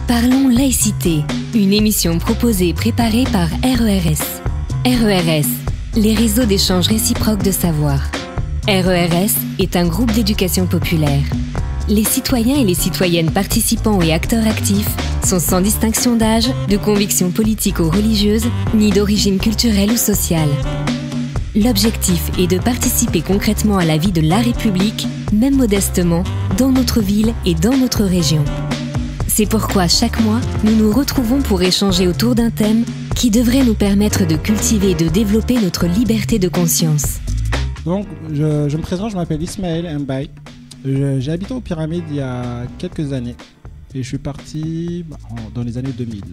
Parlons laïcité, une émission proposée et préparée par RERS. RERS, les réseaux d'échange réciproque de savoir. RERS est un groupe d'éducation populaire. Les citoyens et les citoyennes participants et acteurs actifs sont sans distinction d'âge, de conviction politique ou religieuse, ni d'origine culturelle ou sociale. L'objectif est de participer concrètement à la vie de la République, même modestement, dans notre ville et dans notre région. C'est pourquoi chaque mois, nous nous retrouvons pour échanger autour d'un thème qui devrait nous permettre de cultiver et de développer notre liberté de conscience. Donc, je me présente, je m'appelle Ismaël Mbaye. J'ai habité aux Pyramides il y a quelques années et je suis parti dans les années 2000,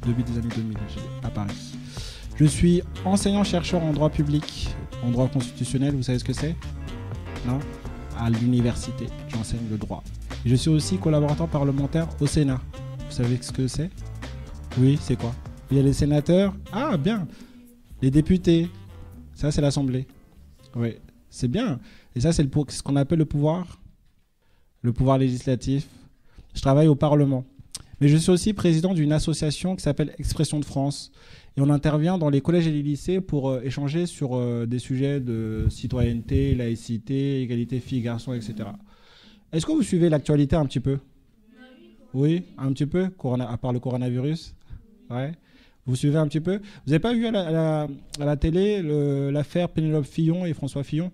début des années 2000 à Paris. Je suis enseignant-chercheur en droit public, en droit constitutionnel, vous savez ce que c'est? Non? À l'université, j'enseigne le droit. Et je suis aussi collaborateur parlementaire au Sénat. Vous savez ce que c'est? Oui, c'est quoi? Il y a les sénateurs. Ah, bien. Les députés. Ça, c'est l'Assemblée. Oui, c'est bien. Et ça, c'est ce qu'on appelle le pouvoir législatif. Je travaille au Parlement. Mais je suis aussi président d'une association qui s'appelle Expression de France. Et on intervient dans les collèges et les lycées pour échanger sur des sujets de citoyenneté, laïcité, égalité filles-garçons, etc. Est-ce que vous suivez l'actualité un petit peu? Oui, un petit peu, à part le coronavirus. Ouais. Vous suivez un petit peu? Vous n'avez pas vu à la télé l'affaire Pénélope Fillon et François Fillon?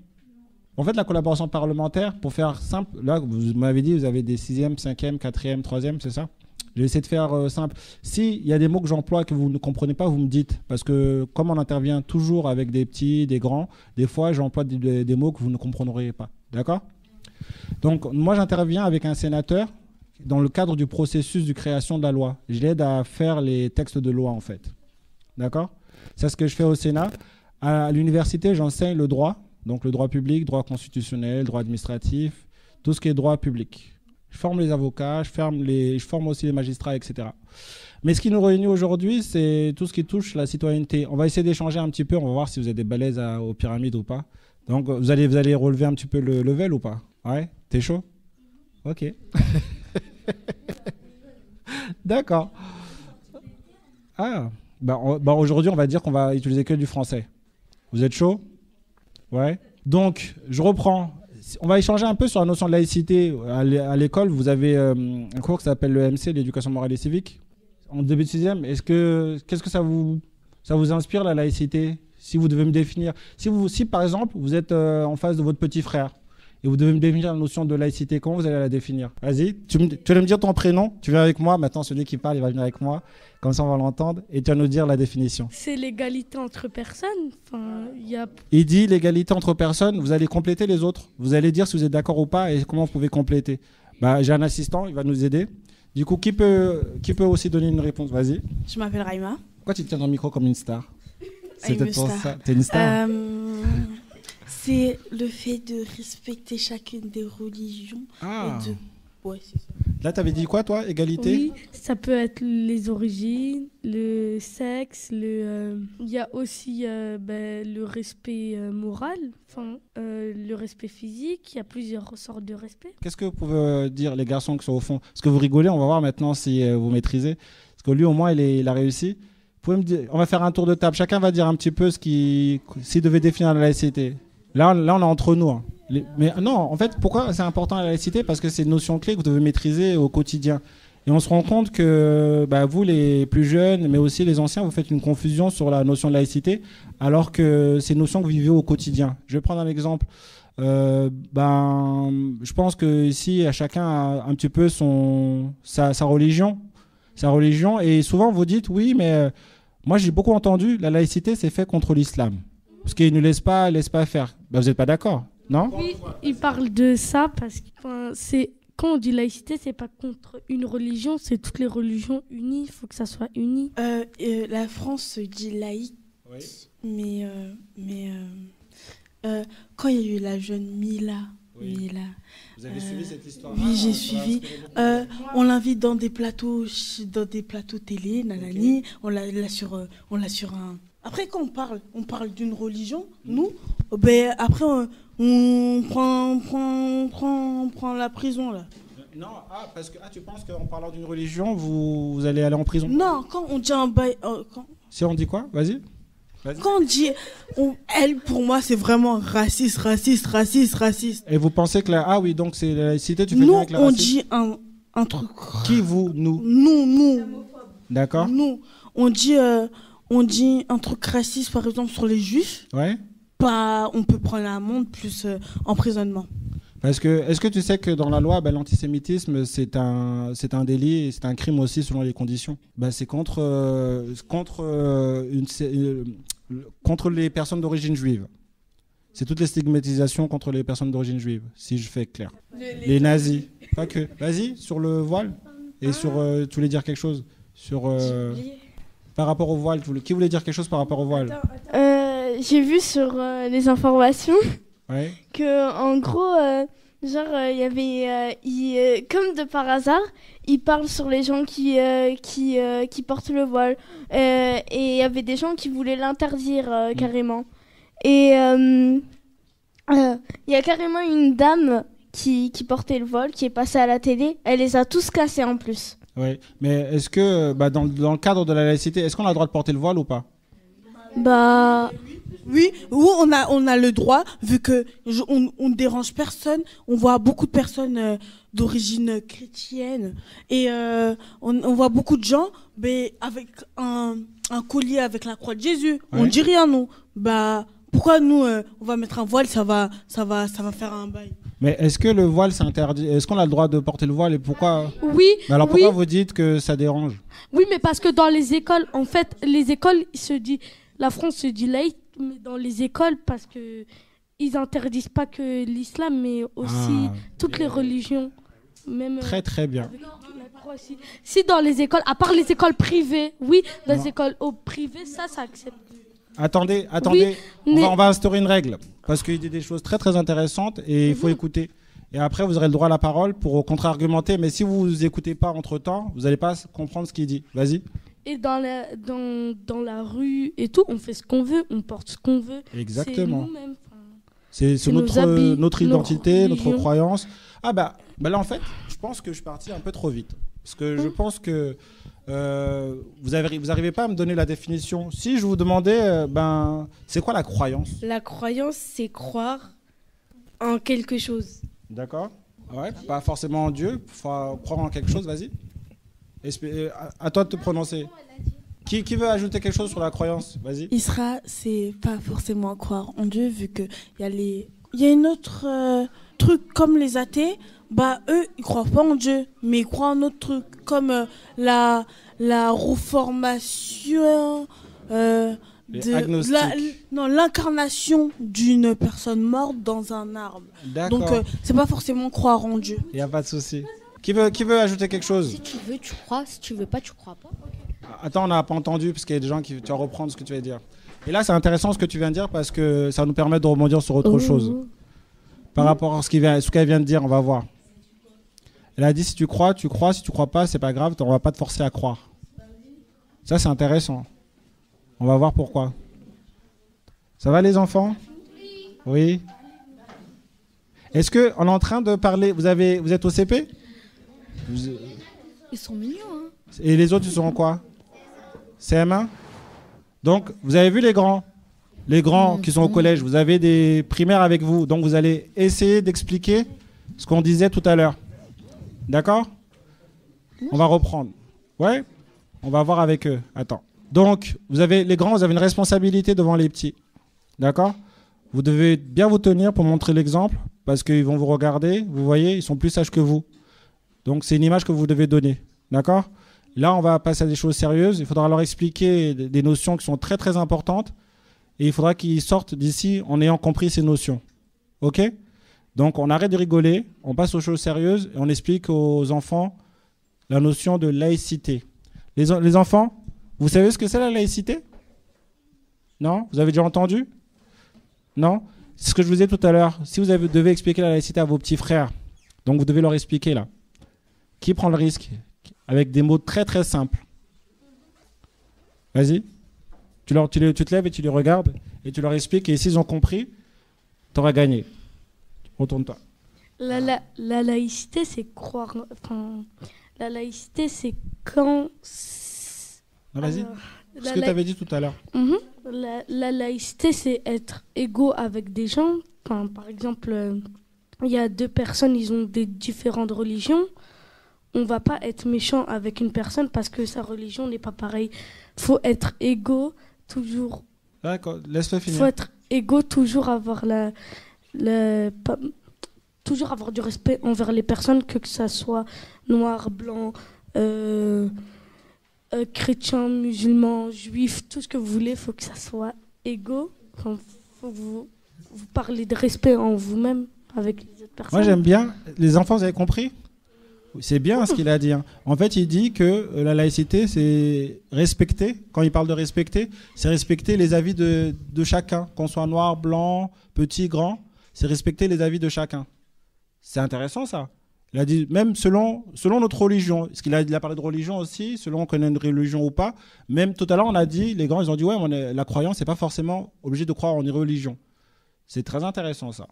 En fait, la collaboration parlementaire, pour faire simple, là, vous m'avez dit, vous avez des 6e, 5e, 4e, 3e, c'est ça? Je vais essayer de faire simple. S'il y a des mots que j'emploie que vous ne comprenez pas, vous me dites. Parce que comme on intervient toujours avec des petits, des grands, des fois, j'emploie des mots que vous ne comprendrez pas. D'accord? Donc, moi, j'interviens avec un sénateur dans le cadre du processus de création de la loi. Je l'aide à faire les textes de loi, en fait. D'accord? C'est ce que je fais au Sénat. À l'université, j'enseigne le droit. Donc, le droit public, droit constitutionnel, droit administratif, tout ce qui est droit public. Je forme les avocats, je forme aussi les magistrats, etc. Mais ce qui nous réunit aujourd'hui, c'est tout ce qui touche la citoyenneté. On va essayer d'échanger un petit peu, on va voir si vous êtes des balèzes aux Pyramides ou pas. Donc, vous allez relever un petit peu le level ou pas? Ouais? T'es chaud? Ok. D'accord. Ah, aujourd'hui, on va dire qu'on va utiliser que du français. Vous êtes chaud? Ouais. Donc, je reprends. On va échanger un peu sur la notion de laïcité. À l'école, vous avez un cours qui s'appelle l'EMC, l'éducation morale et civique. En début de 6e, qu'est-ce que ça vous inspire, la laïcité? Si vous devez me définir. Si par exemple, vous êtes en face de votre petit frère et vous devez me définir la notion de laïcité, comment vous allez la définir? Vas-y, tu vas me dire ton prénom, tu viens avec moi. Maintenant, celui qui parle, il va venir avec moi. Comme ça, on va l'entendre. Et tu vas nous dire la définition. C'est l'égalité entre personnes. Il dit l'égalité entre personnes. Vous allez compléter les autres. Vous allez dire si vous êtes d'accord ou pas et comment vous pouvez compléter. J'ai un assistant, il va nous aider. Du coup, qui peut aussi donner une réponse? Vas-y. Je m'appelle Raïma. Pourquoi tu te tiens dans le micro comme une star? C'est peut-être pour ça. T'es une star. C'est le fait de respecter chacune des religions. Ah. Ouais, c'est ça. Là, t'avais dit quoi, toi? Égalité? Oui, ça peut être les origines, le sexe, il y a aussi le respect moral, le respect physique. Il y a plusieurs sortes de respect. Qu'est-ce que vous pouvez dire, les garçons qui sont au fond? Parce que vous rigolez, on va voir maintenant si vous maîtrisez. Parce que lui, au moins, il a réussi. Vous pouvez me dire, on va faire un tour de table. Chacun va dire un petit peu s'il devait définir la laïcité. Là, on est entre nous. Hein. Mais non, en fait, pourquoi c'est important la laïcité? Parce que c'est une notion clé que vous devez maîtriser au quotidien. Et on se rend compte que vous, les plus jeunes, mais aussi les anciens, vous faites une confusion sur la notion de laïcité, alors que c'est une notion que vous vivez au quotidien. Je vais prendre un exemple. Je pense que ici, chacun a un petit peu sa religion. Et souvent, vous dites, oui, mais moi, j'ai beaucoup entendu, la laïcité, c'est fait contre l'islam. Parce qu'il ne laisse pas faire. Vous n'êtes pas d'accord, non? Oui, il parle de ça parce que quand on dit laïcité, c'est pas contre une religion, c'est toutes les religions unies. Il faut que ça soit uni. La France se dit laïque, oui. mais quand il y a eu la jeune Mila, vous avez suivi cette histoire? Oui, j'ai suivi. On l'invite dans des plateaux télé, nanani. Okay. On l'a sur un. Après, quand on parle d'une religion, nous, après, on prend la prison, là. Non, parce que tu penses qu'en parlant d'une religion, vous allez aller en prison? Non, quand on dit un bail... Si on dit quoi? Vas-y. Quand on dit... elle, pour moi, c'est vraiment raciste. Et vous pensez que ah oui, donc c'est la laïcité, tu fais nous, bien avec la on racisme. dit un truc... Qui, vous? Nous? Nous. D'accord. Nous, on dit un truc raciste, par exemple, sur les juifs. Ouais. On peut prendre l'amende plus emprisonnement. Parce que, est-ce que tu sais que dans la loi, l'antisémitisme, c'est un délit et c'est un crime aussi selon les conditions. C'est contre les personnes d'origine juive. C'est toutes les stigmatisations contre les personnes d'origine juive, si je fais clair. Les nazis, pas que. Vas-y, sur le voile. Et sur, tu voulais dire quelque chose sur, par rapport au voile. Qui voulait dire quelque chose par rapport au voile? J'ai vu sur les informations que, en gros, il y avait, comme de par hasard, ils parlent sur les gens qui portent le voile. Et il y avait des gens qui voulaient l'interdire carrément. Et il y a carrément une dame qui portait le voile, qui est passée à la télé. Elle les a tous cassés en plus. Oui, mais est-ce que dans le cadre de la laïcité, est-ce qu'on a le droit de porter le voile ou pas? Oui, on a le droit, vu que on ne dérange personne. On voit beaucoup de personnes d'origine chrétienne et on voit beaucoup de gens avec un collier avec la croix de Jésus. Ouais. On dit rien, nous. Pourquoi nous on va mettre un voile, ça va faire un bail. Mais est-ce que le voile c'est interdit? Est-ce qu'on a le droit de porter le voile et pourquoi? Oui. Mais alors pourquoi vous dites que ça dérange? Oui, mais parce que dans les écoles, en fait, la France se dit laïque, mais dans les écoles, parce que ils interdisent pas que l'islam, mais aussi toutes les religions. Même, très très bien. Si dans les écoles, à part les écoles privées, oui, dans les écoles privées, ça accepte. Attendez, oui, on va instaurer une règle, parce qu'il dit des choses très très intéressantes et il faut écouter. Et après, vous aurez le droit à la parole pour contre-argumenter, mais si vous n'écoutez pas entre-temps, vous n'allez pas comprendre ce qu'il dit. Vas-y. Et dans la rue et tout, on fait ce qu'on veut, on porte ce qu'on veut. Exactement. C'est nous-mêmes. C'est notre identité, notre croyance. Là, en fait, je pense que je suis parti un peu trop vite. Parce que je pense que vous n'arrivez pas à me donner la définition. Si je vous demandais, c'est quoi la croyance? La croyance, c'est croire en quelque chose. D'accord. Ouais, pas forcément en Dieu, faut croire en quelque chose, vas-y. À toi de te prononcer. Qui veut ajouter quelque chose sur la croyance? Vas-y. C'est pas forcément croire en Dieu, vu que il y a une autre truc comme les athées. Eux, ils croient pas en Dieu, mais ils croient en autre truc, comme la reformation, l'incarnation d'une personne morte dans un arbre. D'accord. Donc, c'est pas forcément croire en Dieu. Il n'y a pas de souci. Qui veut ajouter quelque chose? Si tu veux, tu crois. Si tu veux pas, tu crois pas. Attends, on n'a pas entendu, parce qu'il y a des gens qui... Tu vas reprendre ce que tu vas dire. Et là, c'est intéressant ce que tu viens de dire, parce que ça nous permet de rebondir sur autre chose. Par rapport à ce qu'elle vient de dire, on va voir. Elle a dit, si tu crois, tu crois. Si tu crois pas, c'est pas grave, on va pas te forcer à croire. Ça, c'est intéressant. On va voir pourquoi. Ça va, les enfants? Oui. Est-ce qu'on est en train de parler... Vous êtes au CP? Ils sont mignons, hein. Et les autres, ils sont en quoi? CM1? Donc, vous avez vu les grands qui sont au collège. Vous avez des primaires avec vous. Donc, vous allez essayer d'expliquer ce qu'on disait tout à l'heure. D'accord? On va reprendre. Ouais? On va voir avec eux. Attends. Donc, les grands, vous avez une responsabilité devant les petits. D'accord? Vous devez bien vous tenir pour montrer l'exemple, parce qu'ils vont vous regarder. Vous voyez, ils sont plus sages que vous. Donc, c'est une image que vous devez donner. D'accord? Là, on va passer à des choses sérieuses. Il faudra leur expliquer des notions qui sont très, très importantes. Et il faudra qu'ils sortent d'ici en ayant compris ces notions. OK? Donc, on arrête de rigoler. On passe aux choses sérieuses et on explique aux enfants la notion de laïcité. Les enfants, vous savez ce que c'est la laïcité? Non? Vous avez déjà entendu? Non? C'est ce que je vous disais tout à l'heure. Si vous devez expliquer la laïcité à vos petits frères, donc vous devez leur expliquer là. Qui prend le risque? Avec des mots très très simples. Vas-y. Tu te lèves et tu les regardes et tu leur expliques. Et s'ils ont compris, tu auras gagné. Retourne-toi. La laïcité, c'est croire. Enfin, la laïcité, c'est quand. Non, vas-y. Ce que tu avais dit tout à l'heure. La laïcité, c'est être égaux avec des gens. Enfin, par exemple, il y a deux personnes, ils ont des différentes religions. On va pas être méchant avec une personne parce que sa religion n'est pas pareille. Faut être égaux toujours. D'accord, laisse-le finir. Faut être égaux, toujours avoir toujours avoir du respect envers les personnes, que ça soit noir, blanc, chrétien, musulman, juif, tout ce que vous voulez. Faut que ça soit égaux. Enfin, faut que vous parlez de respect en vous-même avec les autres personnes. Moi, j'aime bien. Les enfants, vous avez compris ? C'est bien ce qu'il a dit. En fait, il dit que la laïcité, c'est respecter. Quand il parle de respecter, c'est respecter les avis de chacun, qu'on soit noir, blanc, petit, grand. C'est respecter les avis de chacun. C'est intéressant, ça. Il a dit, même selon notre religion, parce qu'il a parlé de religion aussi, selon qu'on ait une religion ou pas. Même tout à l'heure, on a dit, les grands, ils ont dit, ouais, la croyance, c'est pas forcément obligé de croire en une religion. C'est très intéressant, ça.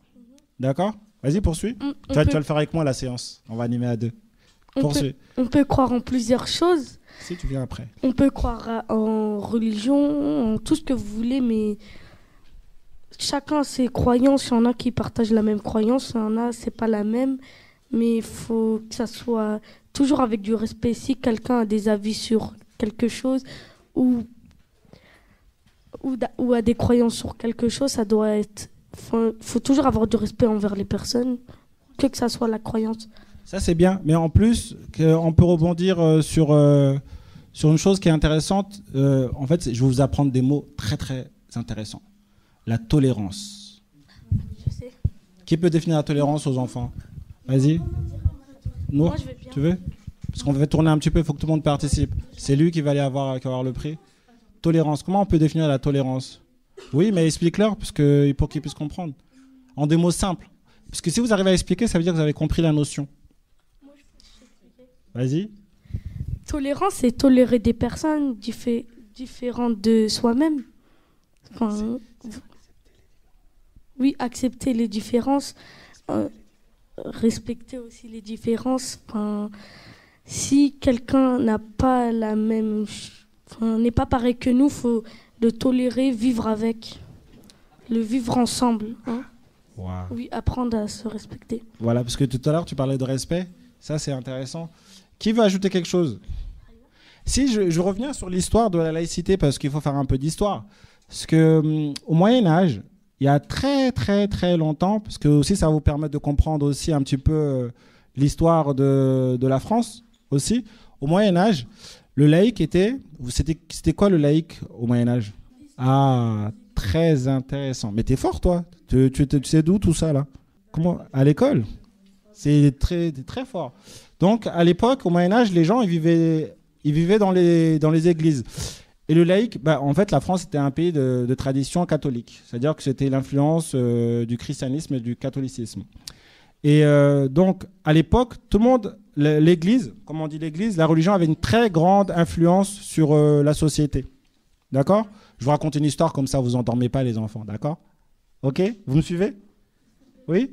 D'accord ? Vas-y, poursuis. Tu vas le faire avec moi, la séance. On va animer à deux. On peut croire en plusieurs choses. Si tu viens après. On peut croire en religion, en tout ce que vous voulez, mais chacun a ses croyances. Il y en a qui partagent la même croyance, il y en a, c'est pas la même. Mais il faut que ça soit toujours avec du respect. Si quelqu'un a des avis sur quelque chose ou a des croyances sur quelque chose, ça doit être. Faut toujours avoir du respect envers les personnes, que ça soit la croyance. Ça, c'est bien. Mais en plus, on peut rebondir sur une chose qui est intéressante. En fait, je vais vous apprendre des mots très, très intéressants. La tolérance. Je sais. Qui peut définir la tolérance aux enfants ? Vas-y. Nour, tu veux ? Parce qu'on va tourner un petit peu, il faut que tout le monde participe. C'est lui qui va aller avoir le prix. Tolérance. Comment on peut définir la tolérance ? Oui, mais explique-leur pour qu'ils puissent comprendre. En des mots simples. Parce que si vous arrivez à expliquer, ça veut dire que vous avez compris la notion. Vas-y. Tolérance, c'est tolérer des personnes différentes de soi-même. Enfin, oui, accepter les différences, respecter aussi les différences. Enfin, si quelqu'un n'a pas la même, n'est pas pareil que nous, faut le tolérer, vivre avec, le vivre ensemble. Hein. Wow. Oui, apprendre à se respecter. Voilà, parce que tout à l'heure tu parlais de respect. Ça, c'est intéressant. Qui veut ajouter quelque chose ? Si je reviens sur l'histoire de la laïcité, parce qu'il faut faire un peu d'histoire. Parce qu'au Moyen-Âge, il y a très très très longtemps, parce que aussi ça va vous permettre de comprendre aussi un petit peu l'histoire de la France aussi. Au Moyen-Âge, le laïc c'était quoi le laïc au Moyen-Âge ? Ah, très intéressant. Mais t'es fort, toi. Tu sais d'où tout ça là ? Comment ? À l'école ? C'est très très fort. Donc à l'époque, au Moyen-Âge, les gens ils vivaient dans les églises. Et le laïc, en fait, la France était un pays de tradition catholique. C'est-à-dire que c'était l'influence du christianisme et du catholicisme. Et donc, à l'époque, tout le monde, l'église, comme on dit l'église, la religion avait une très grande influence sur la société. D'accord ? Je vous raconte une histoire, comme ça vous endormez pas les enfants. D'accord ? Ok ? Vous me suivez ? Oui ?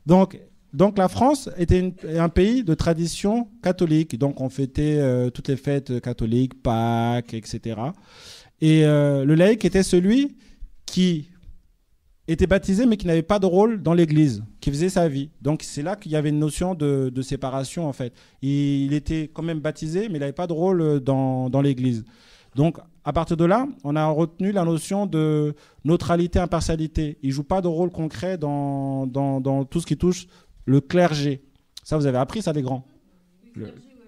Donc la France était un pays de tradition catholique. Donc on fêtait toutes les fêtes catholiques, Pâques, etc. Et le laïc était celui qui était baptisé mais qui n'avait pas de rôle dans l'église, qui faisait sa vie. Donc c'est là qu'il y avait une notion de séparation en fait. Il était quand même baptisé mais il n'avait pas de rôle dans l'église. Donc à partir de là, on a retenu la notion de neutralité, impartialité. Il ne joue pas de rôle concret dans tout ce qui touche le clergé. Ça, vous avez appris ça, les grands ?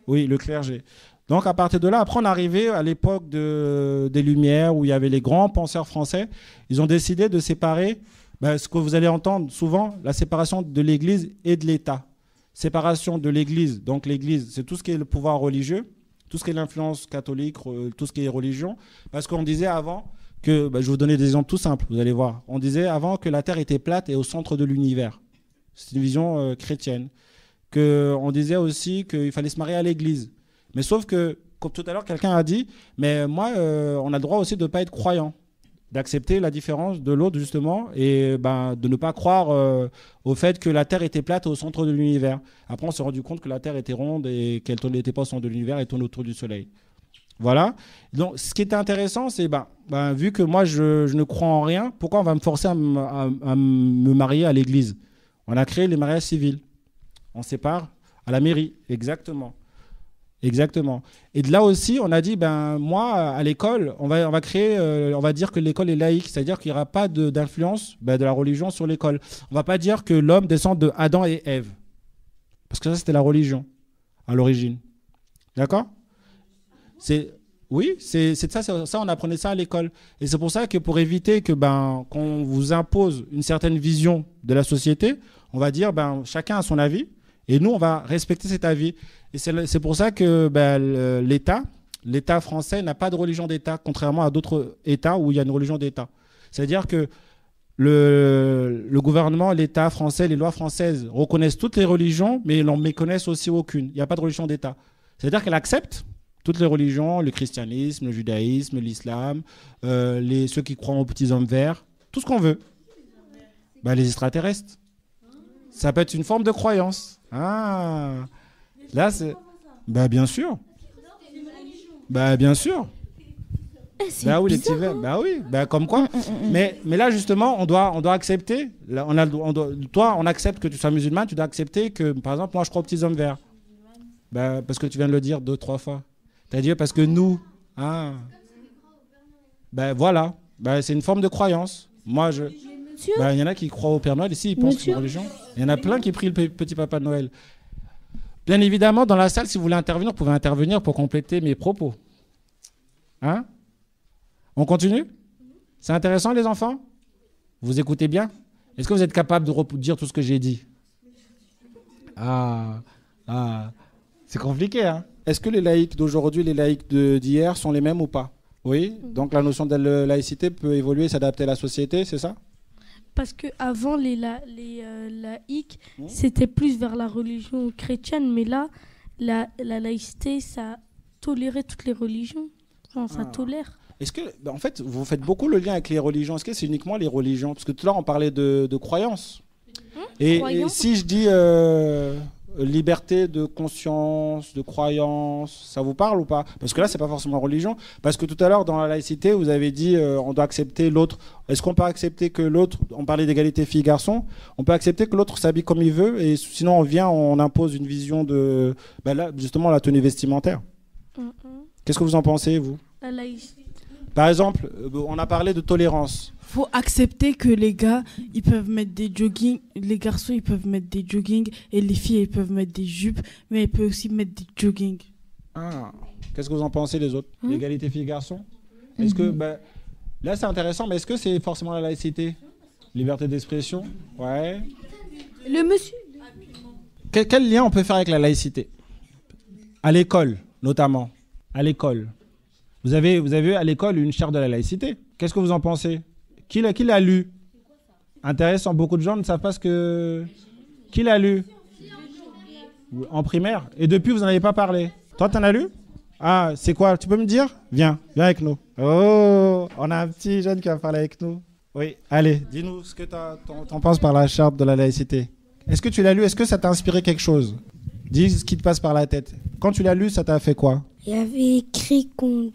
Oui, le clergé. Donc, à partir de là, après, on est arrivé à l'époque des Lumières, où il y avait les grands penseurs français. Ils ont décidé de séparer, ce que vous allez entendre souvent, la séparation de l'Église et de l'État. Séparation de l'Église. Donc, l'Église, c'est tout ce qui est le pouvoir religieux, tout ce qui est l'influence catholique, tout ce qui est religion. Parce qu'on disait avant que, je vais vous donner des exemples tout simples, vous allez voir. On disait avant que la Terre était plate et au centre de l'univers. C'est une vision chrétienne. On disait aussi qu'il fallait se marier à l'église. Mais sauf que, comme tout à l'heure, quelqu'un a dit, mais moi, on a le droit aussi de ne pas être croyant. d'accepter la différence de l'autre, justement, et de ne pas croire au fait que la Terre était plate au centre de l'univers. Après, on s'est rendu compte que la Terre était ronde et qu'elle n'était pas au centre de l'univers et tourne autour du Soleil. Voilà. Donc, ce qui était intéressant, c'est, vu que moi, je ne crois en rien, pourquoi on va me forcer à me marier à l'église? On a créé les mariages civils. On sépare à la mairie, exactement. Exactement. Et de là aussi, on a dit, moi, à l'école, on va créer, on va dire que l'école est laïque, c'est-à-dire qu'il n'y aura pas d'influence de la religion sur l'école. On ne va pas dire que l'homme descend de Adam et Ève. Parce que ça, c'était la religion, à l'origine. D'accord? Oui, c'est ça, on apprenait ça à l'école. Et c'est pour ça que pour éviter que qu'on vous impose une certaine vision de la société, on va dire, chacun a son avis, et nous, on va respecter cet avis. Et c'est pour ça que l'État français n'a pas de religion d'État, contrairement à d'autres États où il y a une religion d'État. C'est-à-dire que le gouvernement, l'État français, les lois françaises reconnaissent toutes les religions, mais ils n'en méconnaissent aussi aucune. Il n'y a pas de religion d'État. C'est-à-dire qu'elle accepte toutes les religions, le christianisme, le judaïsme, l'islam, ceux qui croient aux petits hommes verts, tout ce qu'on veut. Les extraterrestres. Ça peut être une forme de croyance. Ah, là, c'est... bien sûr. Bien sûr. Oui, les petits verts. Oui, comme quoi. Mais là, justement, on doit accepter. Là, toi, on accepte que tu sois musulman, tu dois accepter que, par exemple, moi, je crois aux petits hommes verts. Parce que tu viens de le dire 2-3 fois. Tu as dit parce que nous... voilà. C'est une forme de croyance. Moi, il y en a qui croient au Père Noël ici, ils pensent que c'est une religion. Il y en a plein qui prient le petit Papa Noël. Bien évidemment, dans la salle, si vous voulez intervenir, vous pouvez intervenir pour compléter mes propos. On continue? C'est intéressant, les enfants? Vous écoutez bien? Est-ce que vous êtes capable de dire tout ce que j'ai dit? C'est compliqué, hein? Est-ce que les laïcs d'aujourd'hui, les laïcs d'hier sont les mêmes ou pas? Oui. Donc la notion de laïcité peut évoluer et s'adapter à la société, c'est ça? Parce qu'avant, les laïcs, c'était plus vers la religion chrétienne, mais là, la laïcité, ça tolérait toutes les religions. Ça tolère. Est-ce que, en fait, vous faites beaucoup le lien avec les religions? Est-ce que c'est uniquement les religions? Parce que tout à l'heure, on parlait de croyances. Et si je dis liberté de conscience, de croyance, ça vous parle ou pas? Parce que là, c'est pas forcément religion. Parce que tout à l'heure, dans la laïcité, vous avez dit on doit accepter l'autre. Est-ce qu'on peut accepter que l'autre, on parlait d'égalité filles-garçons, on peut accepter que l'autre s'habille comme il veut et sinon on impose une vision de, là, justement, la tenue vestimentaire. Qu'est-ce que vous en pensez, vous? La laïcité. Par exemple, on a parlé de tolérance. Faut accepter que les gars, ils peuvent mettre des joggings, les garçons, ils peuvent mettre des joggings, et les filles, ils peuvent mettre des jupes, mais ils peuvent aussi mettre des joggings. Qu'est-ce que vous en pensez, les autres? L'égalité filles-garçons? Est-ce que, là, c'est intéressant, mais est-ce que c'est forcément la laïcité? Liberté d'expression? Ouais. Le monsieur. Quel lien on peut faire avec la laïcité? À l'école, notamment. À l'école. Vous avez eu à l'école une charte de la laïcité. Qu'est-ce que vous en pensez? Qui l'a lu? Intéressant, beaucoup de gens ne savent pas ce que... Qui l'a lu? En primaire. Et depuis, vous n'en avez pas parlé. Toi, tu en as lu? C'est quoi? Tu peux me dire? Viens avec nous. Oh, on a un petit jeune qui va parler avec nous. Oui, allez, dis-nous ce que t'en penses par la charte de la laïcité. Est-ce que tu l'as lu? Est-ce que ça t'a inspiré quelque chose? Dis ce qui te passe par la tête. Quand tu l'as lu, ça t'a fait quoi? Il y avait écrit qu'on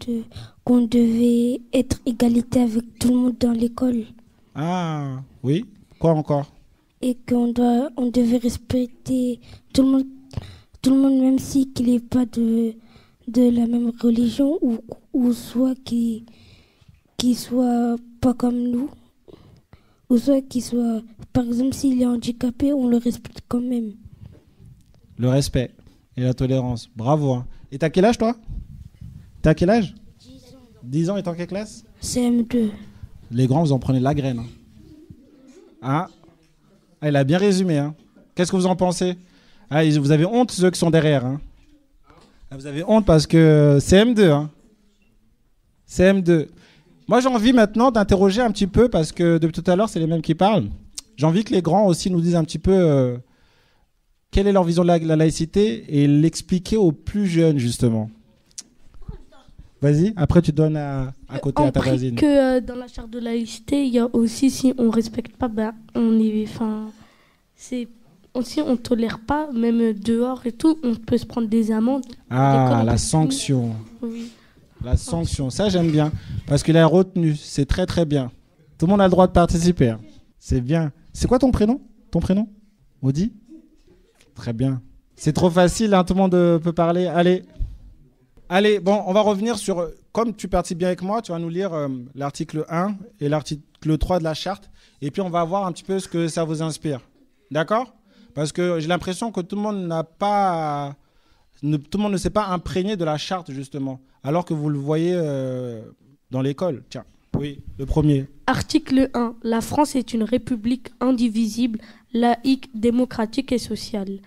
devait être égalité avec tout le monde dans l'école. Oui. Quoi encore? Et on devait respecter tout le monde même si qu'il n'est pas de la même religion ou soit qui soit pas comme nous. Ou soit qui soit, par exemple, s'il est handicapé, on le respecte quand même. Le respect et la tolérance. Bravo. Hein. Et t'as quel âge, toi? T'as quel âge? 10 ans et t'es en quelle classe? CM2. Les grands, vous en prenez la graine. Il a bien résumé. Hein. Qu'est-ce que vous en pensez? Vous avez honte, ceux qui sont derrière. Hein. Vous avez honte parce que CM2. Hein. CM2. Moi, j'ai envie maintenant d'interroger un petit peu, parce que depuis tout à l'heure, c'est les mêmes qui parlent. J'ai envie que les grands aussi nous disent un petit peu quelle est leur vision de la laïcité et l'expliquer aux plus jeunes, justement. Vas-y, après tu donnes à côté à ta voisine. Que dans la charte de laïcité, il y a aussi, si on ne respecte pas, ben, on est... Enfin, c'est... Aussi, on ne tolère pas, même dehors et tout, on peut se prendre des amendes. Ah, la sanction. Oui. La sanction, ça j'aime bien. Parce qu'il a retenu, c'est très très bien. Tout le monde a le droit de participer. Hein. C'est bien. C'est quoi ton prénom? Ton prénom? Audi? Très bien. C'est trop facile, hein, tout le monde peut parler. Allez, bon, on va revenir sur... Comme tu participes bien avec moi, tu vas nous lire l'article 1 et l'article 3 de la charte. Et puis on va voir un petit peu ce que ça vous inspire. D'accord? Parce que j'ai l'impression que tout le monde tout le monde ne s'est pas imprégné de la charte, justement. Alors que vous le voyez dans l'école. Tiens, oui, le premier. Article 1. La France est une république indivisible, laïque, démocratique et sociale.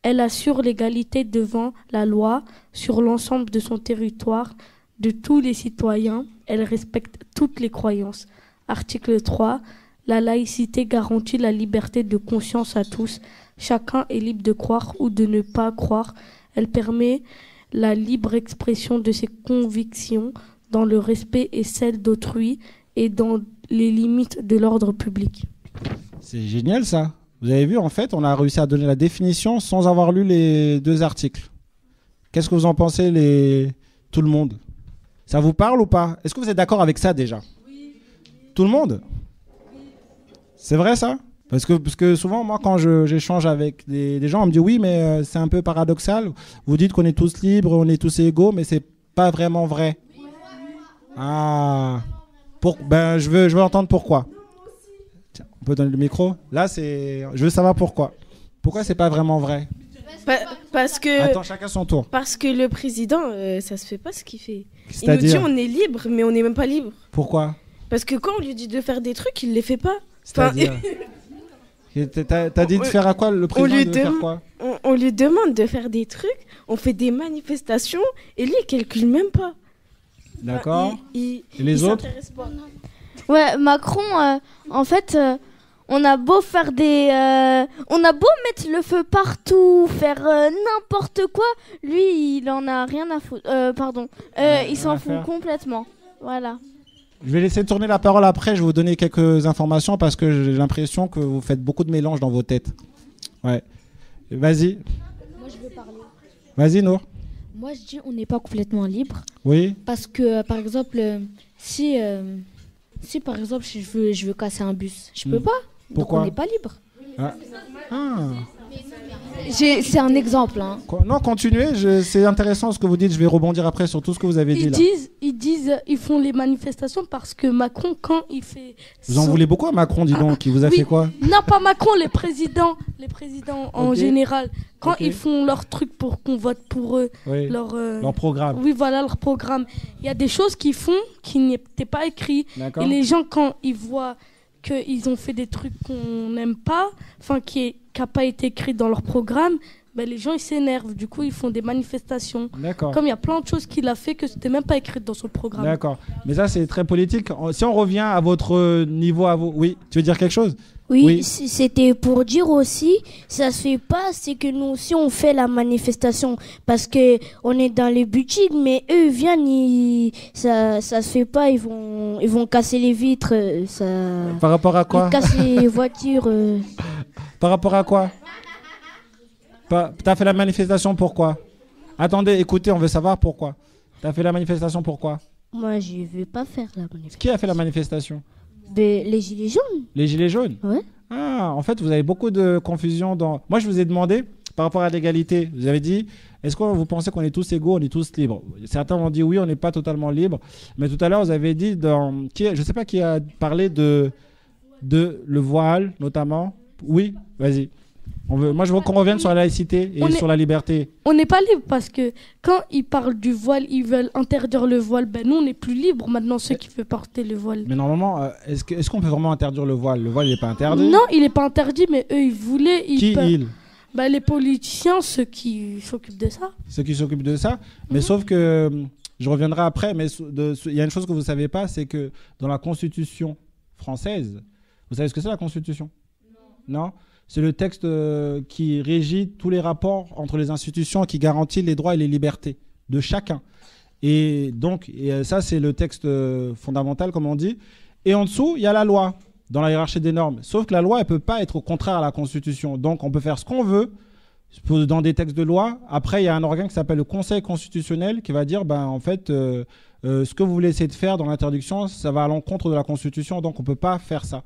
Elle assure l'égalité devant la loi sur l'ensemble de son territoire, de tous les citoyens. Elle respecte toutes les croyances. Article 3. La laïcité garantit la liberté de conscience à tous. Chacun est libre de croire ou de ne pas croire. Elle permet la libre expression de ses convictions dans le respect et celle d'autrui et dans les limites de l'ordre public. C'est génial ça. Vous avez vu, en fait, on a réussi à donner la définition sans avoir lu les 2 articles. Qu'est-ce que vous en pensez, tout le monde? Ça vous parle ou pas? Est-ce que vous êtes d'accord avec ça déjà? Oui. Tout le monde? Oui. C'est vrai ça? Parce que souvent, moi, quand j'échange avec des gens, on me dit oui, mais c'est un peu paradoxal. Vous dites qu'on est tous libres, on est tous égaux, mais c'est pas vraiment vrai. Ah, je veux entendre pourquoi. Tiens, on peut donner le micro. Là, je veux savoir pourquoi. Pourquoi c'est pas vraiment vrai? Parce que... Attends, chacun son tour. Parce que le président, ça se fait pas ce qu'il fait. Il nous C'est-à-dire dit on est libre, mais on n'est même pas libre. Pourquoi? Parce que quand on lui dit de faire des trucs, il les fait pas. C'est-à-dire T'as dit de faire à quoi le président de faire quoi? On lui demande de faire des trucs, on fait des manifestations et lui il calcule même pas. D'accord. Et les autres? Pas. Ouais, Macron, en fait, on a beau faire on a beau mettre le feu partout, faire n'importe quoi, lui il en a rien à foutre. Il s'en fout complètement. Voilà. Je vais laisser tourner la parole après, je vais vous donner quelques informations parce que j'ai l'impression que vous faites beaucoup de mélange dans vos têtes. Ouais. Vas-y. Moi, je veux parler. Vas-y, Nour. Moi, je dis on n'est pas complètement libre. Oui. Parce que, par exemple, si par exemple, je veux casser un bus, je peux pas. Pourquoi? Donc, on n'est pas libre. Ah. C'est un exemple. Hein. Non, continuez. C'est intéressant ce que vous dites. Je vais rebondir après sur tout ce que vous avez dit là. Ils font les manifestations parce que Macron, quand il fait... Vous en voulez beaucoup à Macron, dis donc. Il vous a fait quoi? Non, pas Macron, les présidents en général. Quand ils font leur truc pour qu'on vote pour eux. Oui. Leur programme. Oui, voilà, leur programme. Il y a des choses qu'ils font qui n'étaient pas écrites. Et les gens, quand ils voient qu'ils ont fait des trucs qu'on n'aime pas, enfin qui n'a pas été écrit dans leur programme, ben les gens ils s'énervent. Du coup, ils font des manifestations. D'accord. Comme il y a plein de choses qu'il a fait que c'était même pas écrit dans son programme. D'accord. Mais ça, c'est très politique. Si on revient à votre niveau, à vous, oui, tu veux dire quelque chose? Oui. C'était pour dire aussi, ça se fait pas, c'est que nous aussi on fait la manifestation parce que on est dans les boutiques, mais eux viennent, ça se fait pas, ils vont casser les vitres, ça. Par rapport à quoi? Ils cassent les voitures. Par rapport à quoi? T'as fait la manifestation pourquoi? Attendez, écoutez, on veut savoir pourquoi. T'as fait la manifestation pourquoi? Moi, je veux pas faire la manifestation. Qui a fait la manifestation? Les gilets jaunes. Les gilets jaunes? Ouais. Ah, en fait, vous avez beaucoup de confusion dans... Moi, je vous ai demandé, par rapport à l'égalité, vous avez dit, est-ce que vous pensez qu'on est tous égaux, on est tous libres? Certains ont dit oui, on n'est pas totalement libres. Mais tout à l'heure, vous avez dit, je ne sais pas qui a parlé de le voile, notamment. Oui, vas-y. Moi, je veux qu'on revienne sur la laïcité et sur la liberté. On n'est pas libre parce que quand ils parlent du voile, ils veulent interdire le voile. Ben nous, on n'est plus libre maintenant, ceux qui veulent porter le voile. Mais normalement, est-ce qu'on peut vraiment interdire le voile? Le voile, il n'est pas interdit? Non, il n'est pas interdit, mais eux, ils voulaient... Ils ben, les politiciens, ceux qui s'occupent de ça. Ceux qui s'occupent de ça. Mais sauf que, je reviendrai après, mais il y a une chose que vous ne savez pas, c'est que dans la Constitution française, vous savez ce que c'est la Constitution? Non. C'est le texte qui régit tous les rapports entre les institutions, qui garantit les droits et les libertés de chacun. Et donc, ça, c'est le texte fondamental, comme on dit. Et en dessous, il y a la loi, dans la hiérarchie des normes. Sauf que la loi, elle ne peut pas être contraire à la Constitution. Donc, on peut faire ce qu'on veut dans des textes de loi. Après, il y a un organe qui s'appelle le Conseil constitutionnel qui va dire, en fait, ce que vous voulez essayer de faire dans l'interdiction, ça va à l'encontre de la Constitution, donc on ne peut pas faire ça.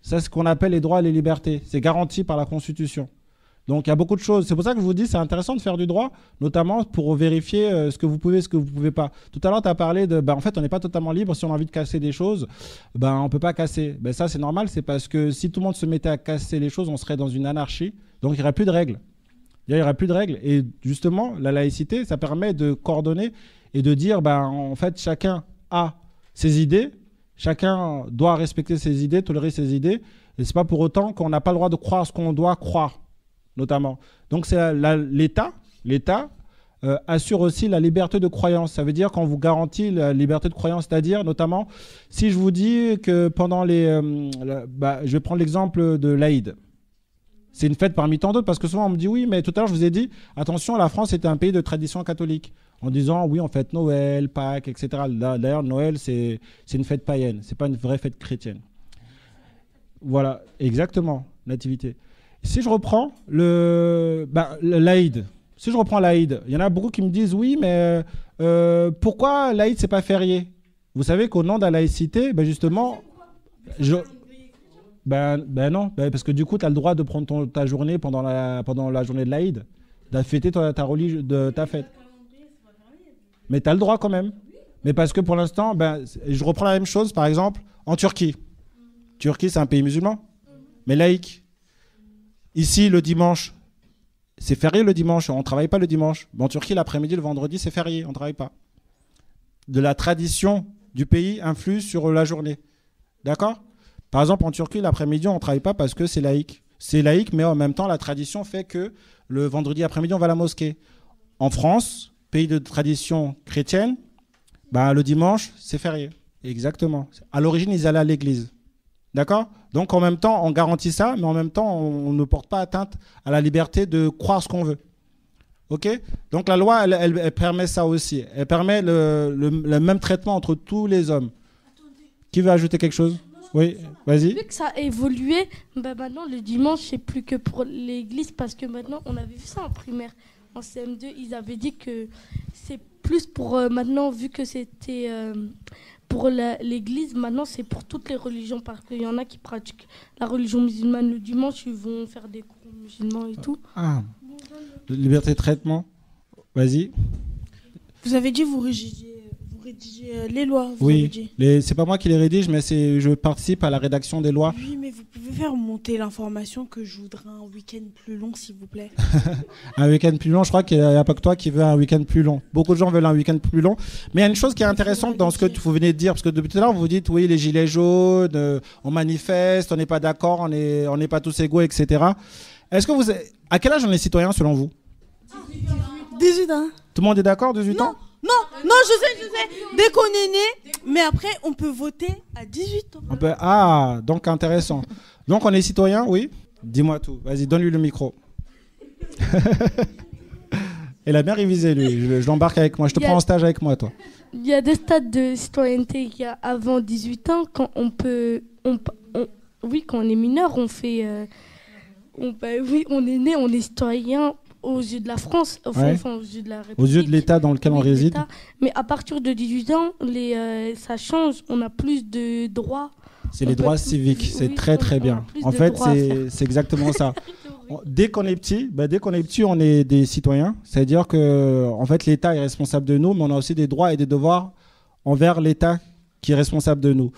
Ça, c'est ce qu'on appelle les droits et les libertés. C'est garanti par la Constitution. Donc, il y a beaucoup de choses. C'est pour ça que je vous dis, c'est intéressant de faire du droit, notamment pour vérifier ce que vous pouvez, ce que vous ne pouvez pas. Tout à l'heure, tu as parlé de, en fait, on n'est pas totalement libre. Si on a envie de casser des choses, on ne peut pas casser. Ça, c'est normal. C'est parce que si tout le monde se mettait à casser les choses, on serait dans une anarchie. Donc, il n'y aurait plus de règles. Il n'y aurait plus de règles. Et justement, la laïcité, ça permet de coordonner et de dire, en fait, chacun a ses idées. Chacun doit respecter ses idées, tolérer ses idées. Et ce n'est pas pour autant qu'on n'a pas le droit de croire ce qu'on doit croire, notamment. Donc, c'est l'État assure aussi la liberté de croyance. Ça veut dire qu'on vous garantit la liberté de croyance, c'est-à-dire, notamment, si je vous dis que pendant les... je vais prendre l'exemple de l'Aïd. C'est une fête parmi tant d'autres, parce que souvent on me dit oui, mais tout à l'heure je vous ai dit, attention, la France était un pays de tradition catholique. En disant oui, on fête Noël, Pâques, etc. D'ailleurs, Noël, c'est une fête païenne, c'est pas une vraie fête chrétienne. Voilà, exactement, nativité. Si je reprends l'Aïd, il y en a beaucoup qui me disent oui, mais pourquoi l'Aïd c'est pas férié? Vous savez qu'au nom de la laïcité, justement, non, parce que du coup, tu as le droit de prendre ta journée pendant la journée de l'Aïd, de fêter ta fête. Mais tu as le droit quand même. Mais parce que pour l'instant, je reprends la même chose, par exemple, en Turquie. Turquie, c'est un pays musulman, mais laïque. Ici, le dimanche, c'est férié le dimanche, on ne travaille pas le dimanche. En Turquie, l'après-midi, le vendredi, c'est férié, on ne travaille pas. De la tradition du pays influe sur la journée. D'accord ? Par exemple, en Turquie, l'après-midi, on ne travaille pas parce que c'est laïque. C'est laïque, mais en même temps, la tradition fait que le vendredi après-midi, on va à la mosquée. En France, pays de tradition chrétienne, le dimanche, c'est férié. Exactement. À l'origine, ils allaient à l'église. D'accord ? Donc, en même temps, on garantit ça, mais en même temps, on ne porte pas atteinte à la liberté de croire ce qu'on veut. OK ? Donc, la loi, elle permet ça aussi. Elle permet le même traitement entre tous les hommes. Qui veut ajouter quelque chose ? Oui, vas-y. Vu que ça a évolué, maintenant le dimanche c'est plus que pour l'église, parce que maintenant on avait vu ça en primaire, en CM2, ils avaient dit que c'est plus pour maintenant, vu que c'était pour l'église, maintenant c'est pour toutes les religions, parce qu'il y en a qui pratiquent la religion musulmane le dimanche, ils vont faire des cours musulmans et tout. Liberté de traitement, vas-y. Vous avez dit vous rédigez les lois. Oui, c'est pas moi qui les rédige, mais je participe à la rédaction des lois. Oui, mais vous pouvez faire monter l'information que je voudrais un week-end plus long, s'il vous plaît. Un week-end plus long, je crois qu'il n'y a pas que toi qui veux un week-end plus long. Beaucoup de gens veulent un week-end plus long. Mais il y a une chose qui est intéressante dans ce que vous venez de dire, parce que depuis tout à l'heure, vous dites, oui, les gilets jaunes, on manifeste, on n'est pas d'accord, on n'est pas tous égaux, etc. Est-ce que à quel âge on est citoyen selon vous ? 18 ans. Tout le monde est d'accord, 18 ans ? Non, je sais. Dès qu'on est né, mais après, on peut voter à 18 ans. Donc intéressant. Donc on est citoyen, oui ? Dis-moi tout. Vas-y, donne-lui le micro. Il a bien révisé, lui. Je l'embarque avec moi. Je te prends en stage avec moi, toi. Il y a des stades de citoyenneté qu'il y a avant 18 ans, quand quand on est mineur, on fait... on est né, on est citoyen aux yeux de la France, aux yeux de la République. Aux yeux de l'État dans lequel on réside. Mais à partir de 18 ans, ça change, on a plus de droits. C'est les droits civiques, c'est très très bien. En fait, c'est exactement ça. Dès qu'on est petit, on est des citoyens. C'est-à-dire que en fait, l'État est responsable de nous, mais on a aussi des droits et des devoirs envers l'État qui est responsable de nous.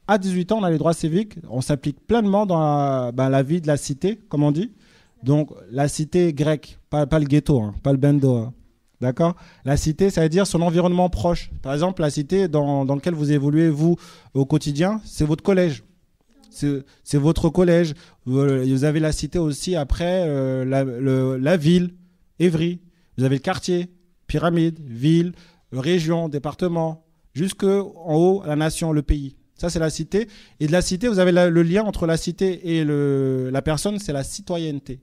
À 18 ans, on a les droits civiques. On s'applique pleinement dans la vie de la cité, comme on dit. Donc, la cité grecque, pas le ghetto, pas le bendo. D'accord ? La cité, ça veut dire son environnement proche. Par exemple, la cité dans laquelle vous évoluez, vous, au quotidien, c'est votre collège. C'est votre collège. Vous avez la cité aussi après, la ville, Évry. Vous avez le quartier, pyramide, ville, région, département, jusqu'en haut, la nation, le pays. Ça, c'est la cité. Et de la cité, vous avez le lien entre la cité et la personne, c'est la citoyenneté.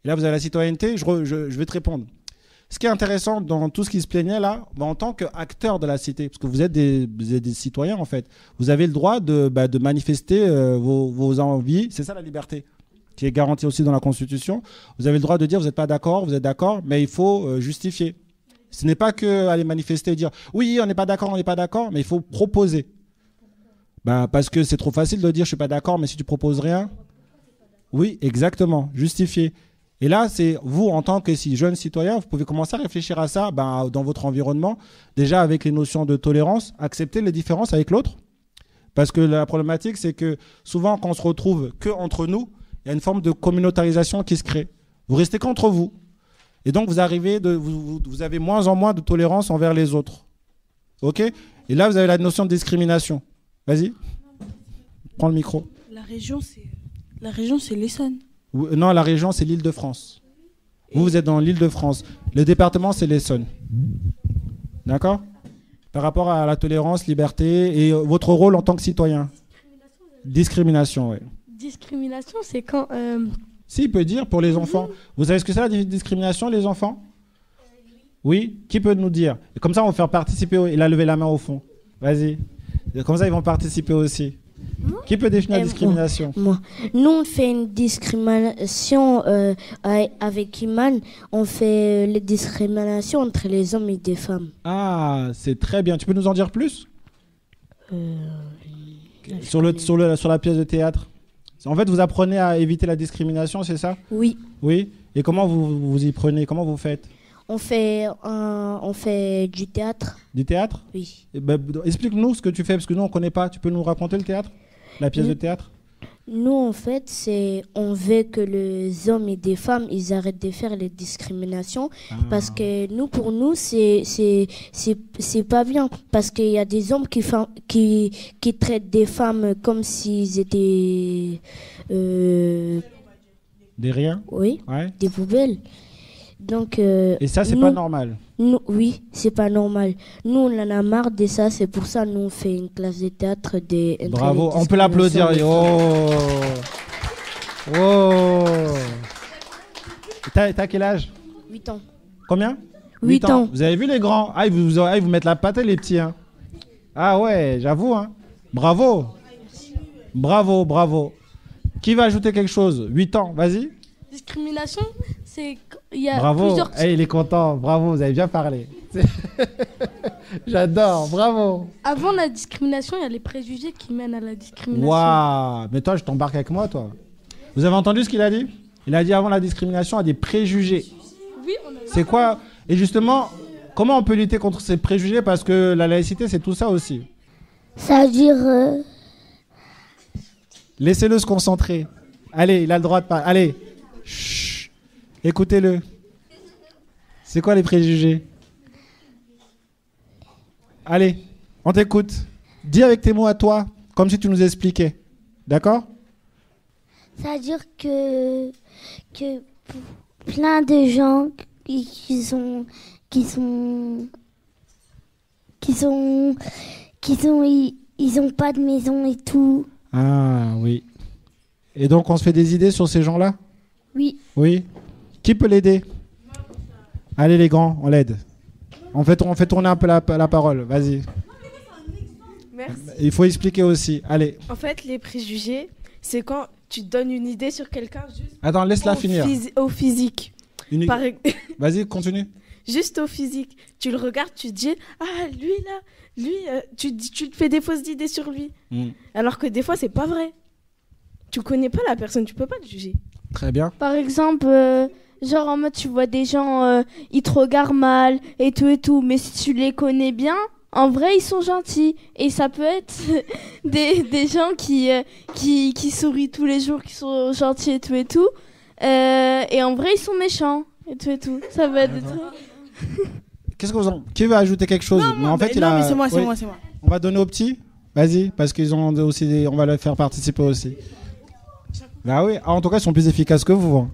Et là, vous avez la citoyenneté, je vais te répondre. Ce qui est intéressant dans tout ce qui se plaignait là, en tant qu'acteur de la cité, parce que vous êtes des citoyens en fait, vous avez le droit de manifester vos envies. C'est ça la liberté, qui est garantie aussi dans la Constitution. Vous avez le droit de dire vous n'êtes pas d'accord, vous êtes d'accord, mais il faut justifier. Ce n'est pas que aller manifester et dire oui, on n'est pas d'accord, mais il faut proposer. Parce que c'est trop facile de dire je suis pas d'accord, mais si tu proposes rien, oui, exactement, justifier. Et là, c'est vous, en tant que jeune citoyen, vous pouvez commencer à réfléchir à ça dans votre environnement, déjà avec les notions de tolérance, accepter les différences avec l'autre. Parce que la problématique, c'est que souvent, quand on se retrouve que entre nous, il y a une forme de communautarisation qui se crée. Vous restez qu'entre vous. Et donc, vous avez moins en moins de tolérance envers les autres. OK ? Et là, vous avez la notion de discrimination. Vas-y, prends le micro. La région, c'est l'Essonne. Non, la région, c'est l'Île-de-France. Vous êtes dans l'Île-de-France. Le département, c'est l'Essonne. D'accord ? Par rapport à la tolérance, liberté et votre rôle en tant que citoyen. Discrimination, oui. Discrimination, c'est quand... Si, il peut dire pour les enfants. Vous savez ce que c'est la discrimination, les enfants ? Oui ? Qui peut nous dire ? Et comme ça, on va faire participer. Il a levé la main au fond. Vas-y. Comme ça, ils vont participer aussi. Qui peut définir la discrimination ? Moi. Nous, on fait une discrimination avec Iman. On fait les discriminations entre les hommes et les femmes. Ah, c'est très bien. Tu peux nous en dire plus ? Sur la pièce de théâtre. En fait, vous apprenez à éviter la discrimination, c'est ça ? Oui. Oui. Et comment vous y prenez ? Comment vous faites ? On fait du théâtre. Du théâtre ? Oui. Explique-nous ce que tu fais, parce que nous, on ne connaît pas. Tu peux nous raconter le théâtre ? La pièce de théâtre ? Nous, en fait, on veut que les hommes et les femmes, ils arrêtent de faire les discriminations. Parce que pour nous, c'est pas bien. Parce qu'il y a des hommes qui traitent des femmes comme s'ils étaient... des riens ? Oui, ouais. Des poubelles. Donc, et ça, c'est pas normal. Oui, c'est pas normal. Nous, on en a marre de ça. C'est pour ça nous on fait une classe de théâtre. Bravo, on peut l'applaudir. Oh. T'as quel âge ? 8 ans. Combien ? 8 ans. Vous avez vu les grands ? Ils vous mettent la patte, les petits. Hein. Ah ouais, j'avoue. Hein. Bravo. Bravo. Qui va ajouter quelque chose ? 8 ans, vas-y. Discrimination, c'est... Il y a bravo, plusieurs... il est content, bravo, vous avez bien parlé. J'adore, bravo. Avant la discrimination, il y a les préjugés qui mènent à la discrimination. Waouh, mais toi, je t'embarque avec moi, toi. Vous avez entendu ce qu'il a dit ? Il a dit avant la discrimination, il y a des préjugés. Oui, c'est quoi ? Et justement, comment on peut lutter contre ces préjugés ? Parce que la laïcité, c'est tout ça aussi. Ça veut dire... Laissez-le se concentrer. Allez, il a le droit de parler. Allez. Chut. Écoutez-le. C'est quoi les préjugés ? Allez, on t'écoute. Dis avec tes mots à toi, comme si tu nous expliquais. D'accord ? Ça veut dire que plein de gens qui ont pas de maison et tout. Ah oui. Et donc on se fait des idées sur ces gens-là ? Oui. Oui. Qui peut l'aider ? Allez les grands, on l'aide. On fait tourner un peu la parole. Vas-y. Merci. Il faut expliquer aussi. Allez. En fait, les préjugés, c'est quand tu donnes une idée sur quelqu'un juste... Attends, laisse-la finir. Au physique. Vas-y, continue. Juste au physique. Tu le regardes, tu te dis, ah, lui, tu te fais des fausses idées sur lui. Alors que des fois, c'est pas vrai. Tu connais pas la personne, tu peux pas le juger. Très bien. Par exemple, genre en mode, tu vois des gens, ils te regardent mal et tout, mais si tu les connais bien, en vrai, ils sont gentils. Et ça peut être des gens qui sourient tous les jours, qui sont gentils et tout. Et en vrai, ils sont méchants et tout. Ça va être des trucs. Qu'est-ce que qui veut ajouter quelque chose ? Non, mais c'est moi. On va donner aux petits ? Vas-y, parce qu'ils ont aussi on va les faire participer aussi. Bah oui, en tout cas, ils sont plus efficaces que vous. Hein.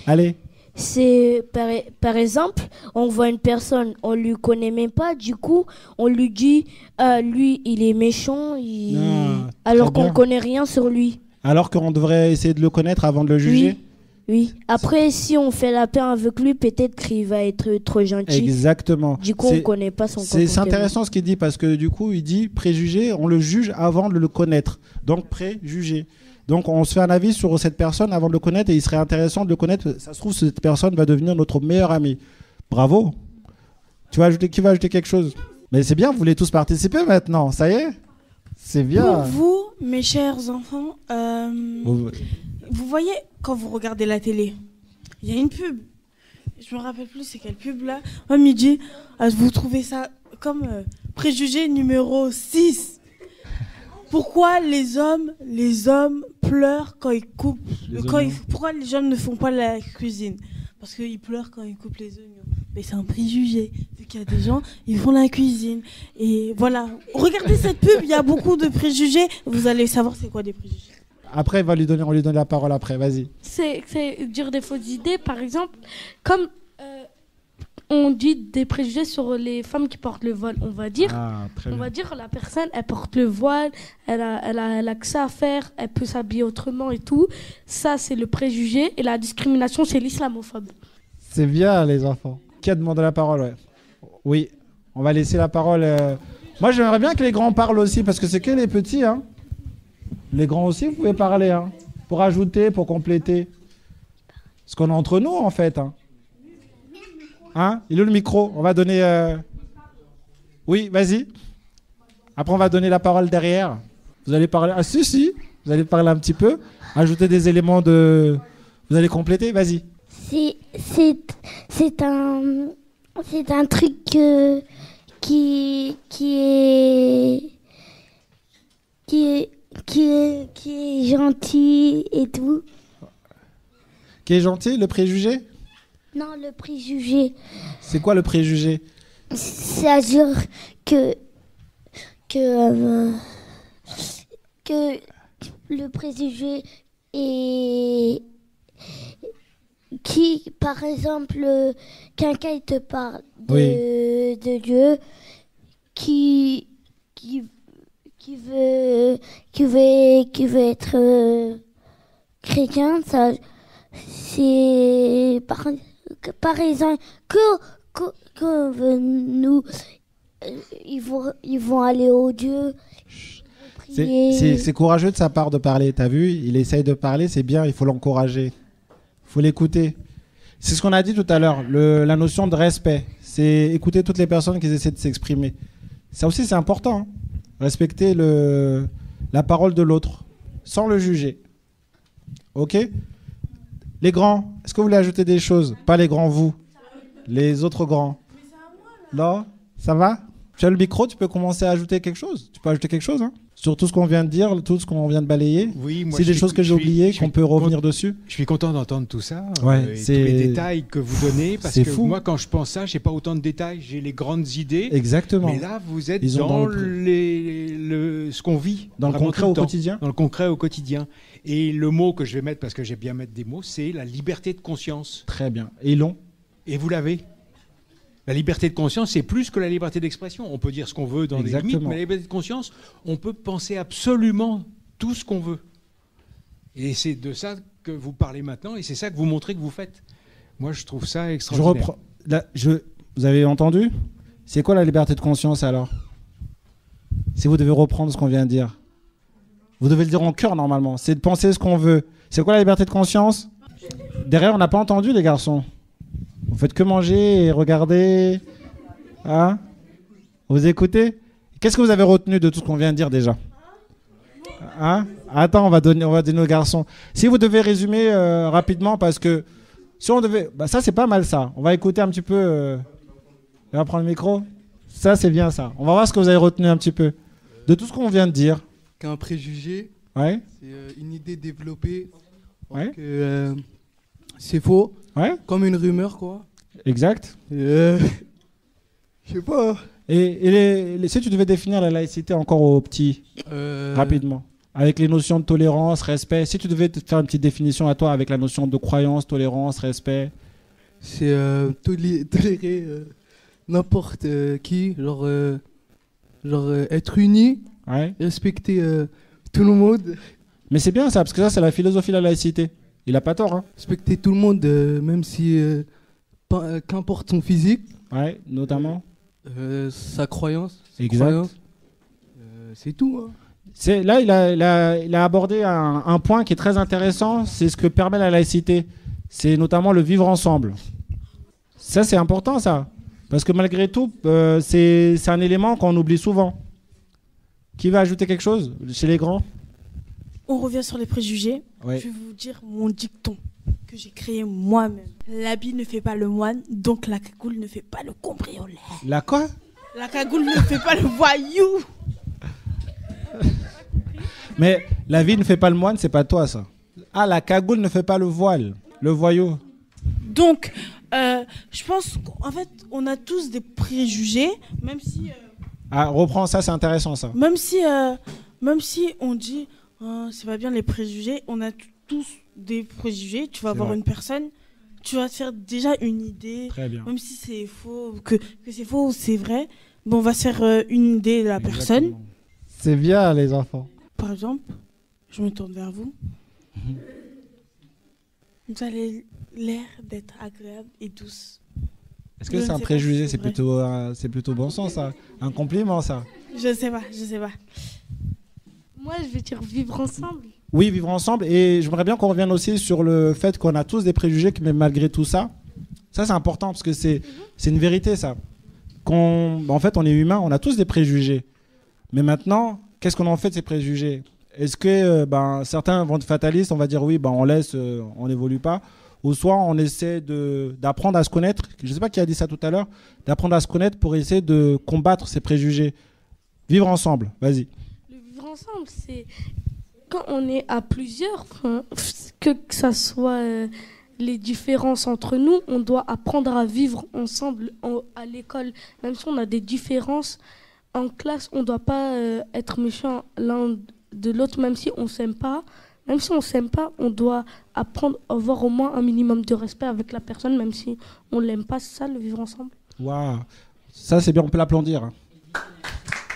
Allez. C'est par exemple, on voit une personne, on lui connaît même pas, du coup, on lui dit, lui, il est méchant, alors qu'on connaît rien sur lui. Alors qu'on devrait essayer de le connaître avant de le juger. Oui. Après, si on fait la paix avec lui, peut-être qu'il va être trop gentil. Exactement. Du coup, on ne connaît pas son comportement. C'est intéressant ce qu'il dit parce que du coup, il dit préjugé, on le juge avant de le connaître. Donc, préjugé. Donc, on se fait un avis sur cette personne avant de le connaître et il serait intéressant de le connaître. Ça se trouve, cette personne va devenir notre meilleur ami. Bravo. Qui va ajouter quelque chose? Mais c'est bien, vous voulez tous participer maintenant. Ça y est? C'est bien. Pour vous, mes chers enfants, vous voyez, quand vous regardez la télé, il y a une pub. Je me rappelle plus c'est quelle pub là. Midi, vous trouvez ça comme préjugé numéro 6. Pourquoi les hommes pleurent quand ils coupent pourquoi les hommes ne font pas la cuisine? Parce qu'ils pleurent quand ils coupent les oignons. Mais c'est un préjugé. Vu qu'il y a des gens, ils font la cuisine. Et voilà. Regardez cette pub, il y a beaucoup de préjugés. Vous allez savoir c'est quoi des préjugés. Après, on lui donne la parole après. Vas-y. C'est dire des fausses idées, par exemple, comme on dit des préjugés sur les femmes qui portent le voile. On va dire, la personne, elle porte le voile, elle a que ça à faire, elle peut s'habiller autrement et tout. Ça, c'est le préjugé. Et la discrimination, c'est l'islamophobe. C'est bien, les enfants. Qui a demandé la parole? Ouais. Oui, on va laisser la parole. Moi, j'aimerais bien que les grands parlent aussi, parce que c'est que les petits. Hein. Les grands aussi, vous pouvez parler. Hein, pour ajouter, pour compléter. Parce qu'on est entre nous, en fait. Hein, il est où le micro? On va donner... Oui, vas-y. Après, on va donner la parole derrière. Vous allez parler... Ah, si. Vous allez parler un petit peu. Ajouter des éléments de... Vous allez compléter? Vas-y. C'est un truc qui est gentil et tout. Qui est gentil, le préjugé? Non, le préjugé. C'est quoi le préjugé? C'est-à-dire que le préjugé est... Qui, par exemple, quelqu'un il te parle de Dieu, qui veut être chrétien, ça, c'est par exemple que nous, ils vont aller au Dieu. C'est courageux de sa part de parler. T'as vu, il essaye de parler, c'est bien, il faut l'encourager. Il faut l'écouter. C'est ce qu'on a dit tout à l'heure, la notion de respect. C'est écouter toutes les personnes qui essaient de s'exprimer. Ça aussi, c'est important. Hein. Respecter la parole de l'autre, sans le juger. Ok? Les grands, est-ce que vous voulez ajouter des choses? Pas les grands, vous. Les autres grands. Non? Ça va? Tu as le micro, tu peux commencer à ajouter quelque chose. Tu peux ajouter quelque chose, hein, sur tout ce qu'on vient de dire, tout ce qu'on vient de balayer. Oui, moi, c'est des choses que j'ai oubliées, qu'on peut revenir dessus. Je suis content d'entendre tout ça, ouais, tous les détails que vous donnez, parce que fou. Moi, quand je pense ça, j'ai pas autant de détails, j'ai les grandes idées. Exactement. Mais là, vous êtes dans ce qu'on vit. Dans le concret au quotidien. Dans le concret au quotidien. Et le mot que je vais mettre, parce que j'aime bien mettre des mots, c'est la liberté de conscience. Très bien. Et long. Et vous l'avez. La liberté de conscience, c'est plus que la liberté d'expression. On peut dire ce qu'on veut dans des limites, mais la liberté de conscience, on peut penser absolument tout ce qu'on veut. Et c'est de ça que vous parlez maintenant, et c'est ça que vous montrez que vous faites. Moi, je trouve ça extraordinaire. Vous avez entendu? C'est quoi la liberté de conscience, alors? Si vous devez reprendre ce qu'on vient de dire. Vous devez le dire en cœur, normalement. C'est de penser ce qu'on veut. C'est quoi la liberté de conscience? Derrière, on n'a pas entendu, les garçons. Vous faites que manger et regarder. Hein? Vous écoutez? Qu'est-ce que vous avez retenu de tout ce qu'on vient de dire déjà? Hein? Attends, on va donner aux garçons. Si vous devez résumer rapidement, parce que si on devait... Bah, ça, c'est pas mal, ça. On va écouter un petit peu... On va prendre le micro. Ça, c'est bien, ça. On va voir ce que vous avez retenu un petit peu de tout ce qu'on vient de dire. Qu'un préjugé, ouais. C'est une idée développée. Ouais. Que c'est faux. Ouais. Comme une rumeur, quoi. Exact. Je sais pas. Et si tu devais définir la laïcité encore aux petits, rapidement, avec les notions de tolérance, respect, si tu devais te faire une petite définition à toi avec la notion de croyance, tolérance, respect. C'est tolérer n'importe qui, genre être uni, ouais. Respecter tout le monde. Mais c'est bien ça, parce que ça, c'est la philosophie de la laïcité. Il n'a pas tort. Hein. Respecter tout le monde, même si qu'importe son physique. Ouais, notamment. Sa croyance. Exact. C'est tout. Hein. Là, il a abordé un point qui est très intéressant. C'est ce que permet la laïcité. C'est notamment le vivre ensemble. Ça, c'est important, ça. Parce que malgré tout, c'est un élément qu'on oublie souvent. Qui va ajouter quelque chose chez les grands? On revient sur les préjugés. Ouais. Je vais vous dire mon dicton que j'ai créé moi-même. L'habit ne fait pas le moine, donc la cagoule ne fait pas le cambrioleur. La quoi? La cagoule ne fait pas le voyou. Mais la vie ne fait pas le moine, c'est pas toi ça. Ah, la cagoule ne fait pas le voile, le voyou. Donc, je pense qu'en fait, on a tous des préjugés, même si... Ah, reprends ça, c'est intéressant ça. Même si on dit, c'est pas bien les préjugés, on a tous des préjugés. Tu vas voir une personne, tu vas te faire déjà une idée. Très bien. Même si c'est faux, que c'est faux ou c'est vrai, bon, on va se faire une idée de la personne. C'est bien les enfants. Par exemple, je me tourne vers vous. Vous avez l'air d'être agréable et douce. Est-ce que c'est un préjugé? C'est plutôt bon sens, ça. Un compliment, ça. Je sais pas. Moi, je vais dire vivre ensemble. Oui, vivre ensemble. Et j'aimerais bien qu'on revienne aussi sur le fait qu'on a tous des préjugés, mais malgré tout ça, c'est important parce que c'est une vérité, ça. En fait, on est humain, on a tous des préjugés. Mais maintenant, qu'est-ce qu'on en fait de ces préjugés? Est-ce que certains vont être fatalistes, on va dire oui, on laisse, on n'évolue pas, ou soit on essaie d'apprendre à se connaître, je ne sais pas qui a dit ça tout à l'heure, d'apprendre à se connaître pour essayer de combattre ces préjugés. Vivre ensemble, vas-y. Le vivre ensemble, c'est quand on est à plusieurs, que ça soit les différences entre nous, on doit apprendre à vivre ensemble à l'école, même si on a des différences. En classe, on ne doit pas être méchant l'un de l'autre, même si on s'aime pas. Même si on s'aime pas, on doit apprendre à avoir au moins un minimum de respect avec la personne, même si on l'aime pas. C'est ça, le vivre ensemble. Waouh, ça c'est bien, on peut l'applaudir.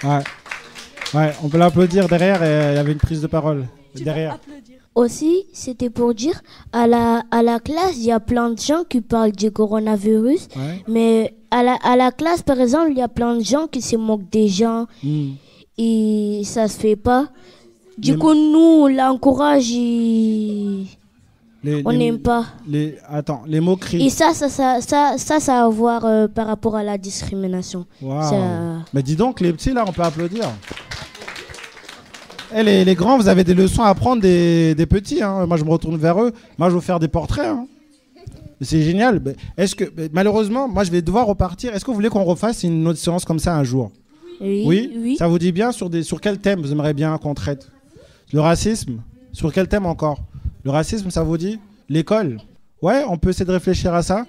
Ouais, on peut l'applaudir derrière. Il y avait une prise de parole derrière. Aussi, c'était pour dire, à la classe, il y a plein de gens qui parlent du coronavirus, mais à la classe, par exemple, il y a plein de gens qui se moquent des gens et ça se fait pas. Du coup, nous, on l'encourage et on n'aime pas. Les moqueries. Et ça a à voir par rapport à la discrimination. Wow. Mais dis donc, les petits, là, on peut applaudir. Les grands, vous avez des leçons à apprendre des petits. Hein. Moi, je me retourne vers eux. Moi, je vais vous faire des portraits. Hein. C'est génial. Malheureusement, moi, je vais devoir repartir. Est-ce que vous voulez qu'on refasse une autre séance comme ça un jour? Oui. Ça vous dit bien sur quel thème vous aimeriez bien qu'on traite? Le racisme? Sur quel thème encore? Le racisme, ça vous dit? L'école? Ouais, on peut essayer de réfléchir à ça.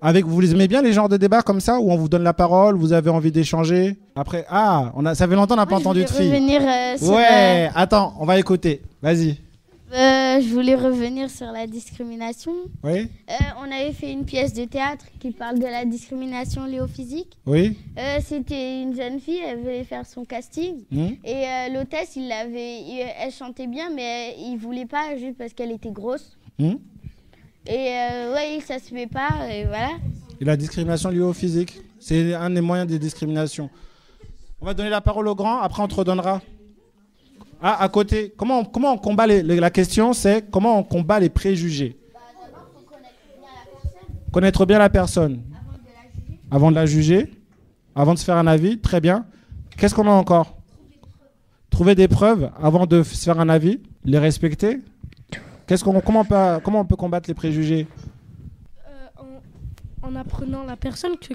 Vous les aimez bien les genres de débats comme ça où on vous donne la parole, vous avez envie d'échanger? Après, ça fait longtemps qu'on n'a pas entendu de filles. Attends, on va écouter. Vas-y. Je voulais revenir sur la discrimination. Oui. On avait fait une pièce de théâtre qui parle de la discrimination liée au physique. Oui. C'était une jeune fille, elle voulait faire son casting. Et l'hôtesse, elle chantait bien, mais il voulait pas juste parce qu'elle était grosse. Et ça se fait pas, et voilà. Et la discrimination liée au physique, c'est un des moyens de discrimination. On va donner la parole aux grands, après on te redonnera. À côté, comment on combat la question, c'est comment on combat les préjugés. D'abord, il faut connaître bien la personne. Connaître bien la personne. Avant de la juger. Avant de se faire un avis, très bien. Qu'est-ce qu'on a encore? Trouver des preuves avant de se faire un avis. Les respecter. Comment on peut combattre les préjugés? En apprenant la personne que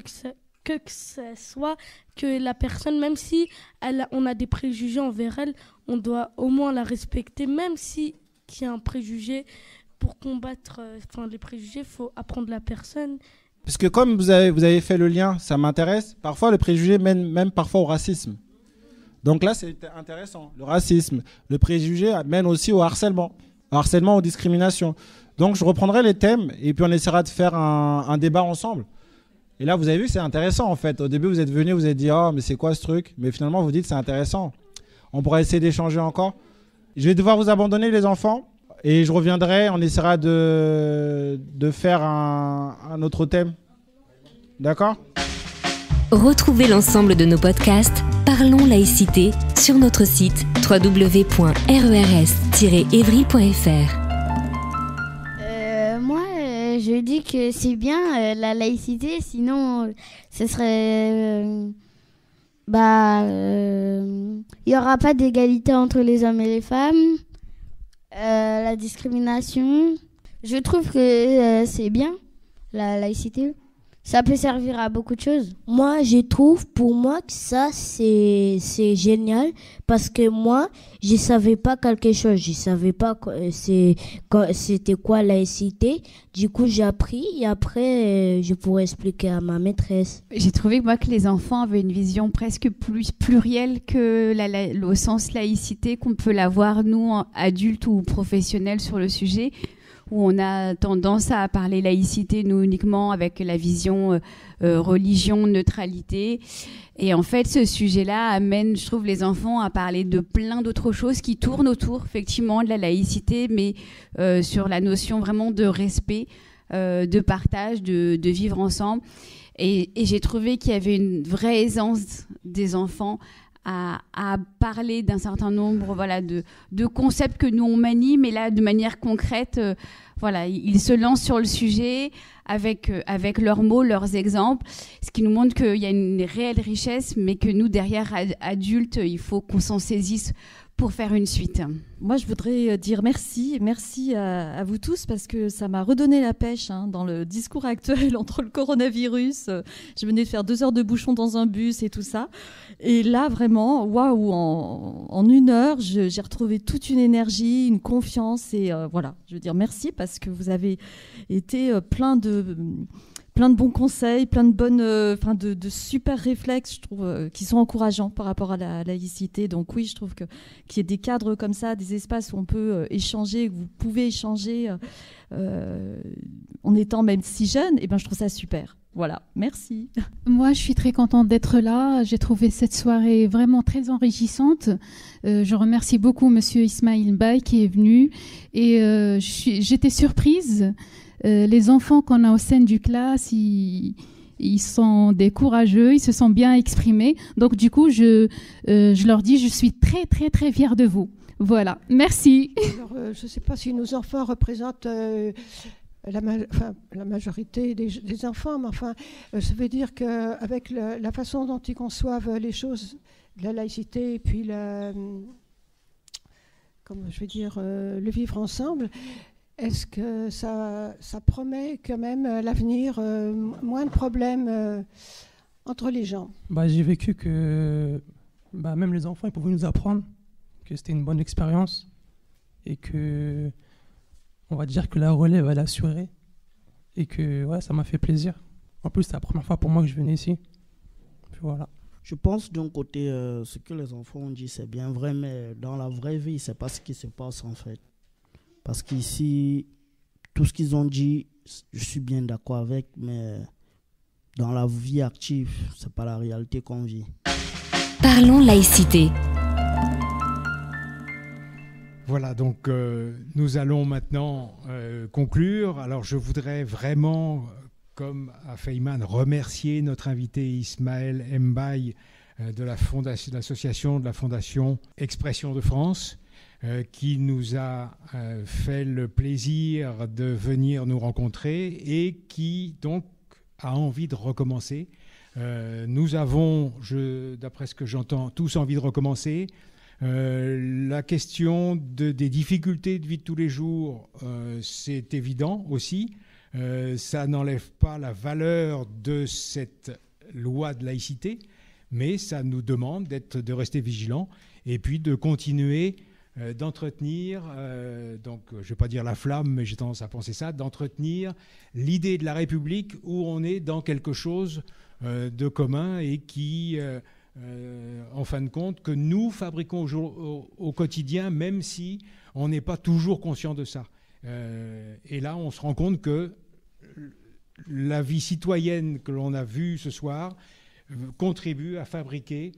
ce soit que la personne, même si on a des préjugés envers elle, on doit au moins la respecter, même si qu'il y a un préjugé. Pour combattre les préjugés, il faut apprendre la personne. Parce que comme vous avez fait le lien, ça m'intéresse, parfois le préjugé mène même parfois au racisme. Donc là, c'est intéressant. Le racisme, le préjugé mène aussi au harcèlement. Harcèlement ou discrimination. Donc je reprendrai les thèmes et puis on essaiera de faire un débat ensemble. Et là, vous avez vu que c'est intéressant en fait. Au début, vous êtes venus, vous avez dit « Oh, mais c'est quoi ce truc ?» Mais finalement, vous dites « C'est intéressant. » On pourra essayer d'échanger encore. Je vais devoir vous abandonner les enfants. Et je reviendrai, on essaiera de faire un autre thème. D'accord ? Retrouvez l'ensemble de nos podcasts Parlons laïcité sur notre site www.rers-evry.fr. Moi, je dis que c'est bien la laïcité, sinon ce serait... il n'y aura pas d'égalité entre les hommes et les femmes, la discrimination. Je trouve que c'est bien, la laïcité. Ça peut servir à beaucoup de choses. Moi, je trouve, pour moi, que ça, c'est génial. Parce que moi, je savais pas quelque chose. Je savais pas c'était quoi laïcité. Du coup, j'ai appris et après, je pourrais expliquer à ma maîtresse. J'ai trouvé, moi, que les enfants avaient une vision presque plus plurielle que au sens laïcité qu'on peut l'avoir, nous, adultes ou professionnels sur le sujet, où on a tendance à parler laïcité, nous, uniquement avec la vision religion, neutralité. Et en fait, ce sujet-là amène, je trouve, les enfants à parler de plein d'autres choses qui tournent autour, effectivement, de la laïcité, mais sur la notion vraiment de respect, de partage, de vivre ensemble. Et j'ai trouvé qu'il y avait une vraie aisance des enfants à parler d'un certain nombre de concepts que nous on manie, mais là de manière concrète, ils se lancent sur le sujet avec leurs mots, leurs exemples, ce qui nous montre qu'il y a une réelle richesse, mais que nous derrière adultes, il faut qu'on s'en saisisse pour faire une suite. Moi, je voudrais dire merci à vous tous parce que ça m'a redonné la pêche dans le discours actuel entre le coronavirus. Je venais de faire 2 heures de bouchon dans un bus et tout ça. Et là, vraiment, waouh, en 1 heure, j'ai retrouvé toute une énergie, une confiance. Et voilà, je veux dire merci parce que vous avez été plein de bons conseils, plein de bonnes, de super réflexes, je trouve, qui sont encourageants par rapport à la laïcité. Donc oui, je trouve qu'il y ait des cadres comme ça, des espaces où on peut échanger, où vous pouvez échanger en étant même si jeune, et je trouve ça super. Voilà, merci. Moi, je suis très contente d'être là. J'ai trouvé cette soirée vraiment très enrichissante. Je remercie beaucoup Monsieur Ismail Mbaye qui est venu. Et j'étais surprise. Les enfants qu'on a au sein du classe, ils sont des courageux, ils se sont bien exprimés. Donc du coup, je leur dis, je suis très très très fière de vous. Voilà, merci. Alors, je ne sais pas si nos enfants représentent la majorité des enfants, mais enfin, ça veut dire qu'avec la façon dont ils conçoivent les choses, la laïcité et puis le vivre ensemble, est-ce que ça promet quand même l'avenir, moins de problèmes entre les gens? J'ai vécu que même les enfants ils pouvaient nous apprendre que c'était une bonne expérience et que on va dire que la relève elle est assurée et que ça m'a fait plaisir. En plus c'est la première fois pour moi que je venais ici. Puis voilà. Je pense d'un côté ce que les enfants ont dit c'est bien vrai, mais dans la vraie vie c'est pas ce qui se passe en fait. Parce qu'ici, tout ce qu'ils ont dit, je suis bien d'accord avec, mais dans la vie active, c'est pas la réalité qu'on vit. Parlons laïcité. Voilà, donc nous allons maintenant conclure. Alors je voudrais vraiment, comme à Feynman, remercier notre invité Ismail Mbaye de l'association de la Fondation Expression de France, qui nous a fait le plaisir de venir nous rencontrer et qui donc a envie de recommencer. Nous avons, d'après ce que j'entends, tous envie de recommencer. La question des difficultés de vie de tous les jours, c'est évident aussi. Ça n'enlève pas la valeur de cette loi de laïcité, mais ça nous demande de rester vigilants et puis de continuer d'entretenir, donc je ne vais pas dire la flamme, mais j'ai tendance à penser ça, d'entretenir l'idée de la République où on est dans quelque chose de commun et qui, en fin de compte, que nous fabriquons au quotidien, même si on n'est pas toujours conscient de ça. Et là, on se rend compte que la vie citoyenne que l'on a vue ce soir contribue à fabriquer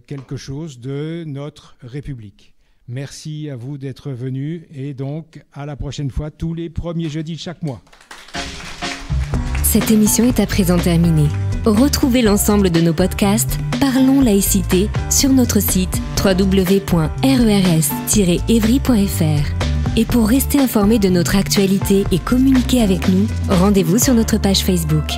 quelque chose de notre République. Merci à vous d'être venus et donc à la prochaine fois tous les premiers jeudis de chaque mois. Cette émission est à présent terminée. Retrouvez l'ensemble de nos podcasts Parlons laïcité sur notre site www.rers-evry.fr. Et pour rester informé de notre actualité et communiquer avec nous, rendez-vous sur notre page Facebook.